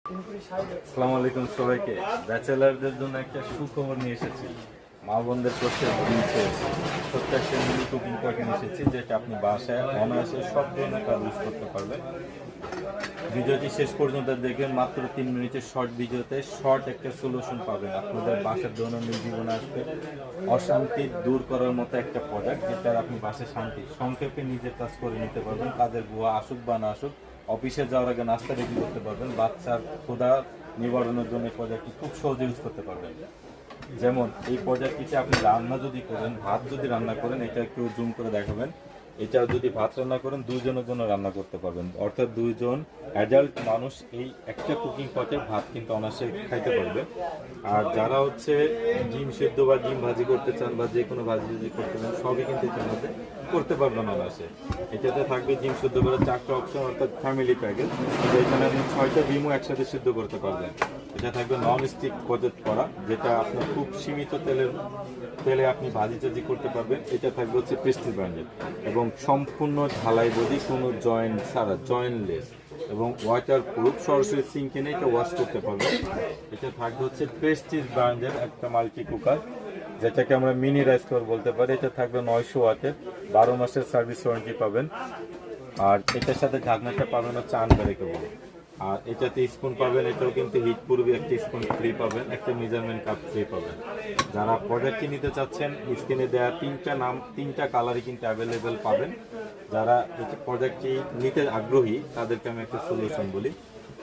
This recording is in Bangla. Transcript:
আসসালামু আলাইকুম সবাইকে। ব্যাচেলারদের জন্য একটা সুখবর নিয়ে এসেছি। মা বোনদের করতে দিচ্ছে ছোট্ট একটা মিনি কুকিং পট নিয়ে এসেছি, যেটা আপনি বাসায় অনায়াসে সব ধরনের কাজ ইউজ করতে পারবেন। ভিডিওটি শেষ পর্যন্ত দেখবেন। মাত্র 3 মিনিটের শর্ট ভিডিওতে শর্ট একটা সলিউশন পাবেন। আপনাদের বাসার দৈনন্দিন জীবনে আসবে অশান্তি দূর করার মতো একটা প্রোডাক্ট, যেটা আপনি বাসায় শান্তি সংক্ষেপে নিজের কাজ করে নিতে পারবেন। কাজের বুয়া আসুক বা না আসুক, অফিসে যাওয়ার আগে নাস্তা রেডি করতে পারবেন। বাচ্চার ক্ষুধা নিবারণের জন্য এই প্রোডাক্টটি খুব সহজে ইউজ করতে পারবেন। যেমন এই প্রোডাক্টটিতে আপনি রান্না যদি করেন, ভাত যদি রান্না করেন, এটা একটু জুম করে দেখাবেন। এটা যদি ভাত রান্না করেন, দুইজনের জন্য রান্না করতে পারবেন, অর্থাৎ দুইজন অ্যাডাল্ট মানুষ এই একটা কুকিং পটে ভাত কিন্তু অনায়াসে খাইতে পারবে। আর যারা হচ্ছে ডিম সেদ্ধ বা ডিম ভাজি করতে চান বা যে কোনো ভাজি যদি করতে চান, সবই কিন্তু এটার মধ্যে করতে পারবেন অনায়াসে। এটাতে থাকবে ডিম সেদ্ধ করে 4টা অপশন, অর্থাৎ ফ্যামিলি প্যাকেজ। এখানে আপনি 6টা ডিমও একসাথে সিদ্ধ করতে পারবেন। এটা থাকবে নন স্টিক প্রজেক্ট করা, যেটা আপনার খুব সীমিত তেলে আপনি ভাজি টাজি করতে পারবেন। এটা থাকবে হচ্ছে প্রেস্টিজ ব্র্যান্ডের এবং সম্পূর্ণ ঢালাই বডি, কোনো জয়েন্ট ছাড়া, জয়েন্টলেস এবং ওয়াটার প্রুফ। সরাসরি সিঙ্কে নিয়ে এটা ওয়াশ করতে পারবেন। এটা থাকবে হচ্ছে প্রেস্টিজ ব্র্যান্ডের একটা মাল্টি কুকার, যেটাকে আমরা মিনি রাইস কুকার বলতে পারি। এটা থাকবে 900 ওয়াটের, 12 মাসের সার্ভিস ওয়ারেন্টি পাবেন। আর এটার সাথে ঢাকনাটা পাবেন হচ্ছে আনব্রেকেবল। আর এটাতে স্পুন পাবেন, এটাও কিন্তু হিট পূর্বে একটা স্পুন ফ্রি পাবেন, একটা মেজারমেন্ট কাপ ফ্রি পাবেন। যারা প্রোডাক্টটি নিতে চাচ্ছেন, স্ক্রিনে দেওয়া 3টা নাম 3টা কালারই কিন্তু অ্যাভেলেবেল পাবেন। যারা এই প্রোডাক্টটি নিতে আগ্রহী, তাদেরকে আমি একটা সলিউশন বলি।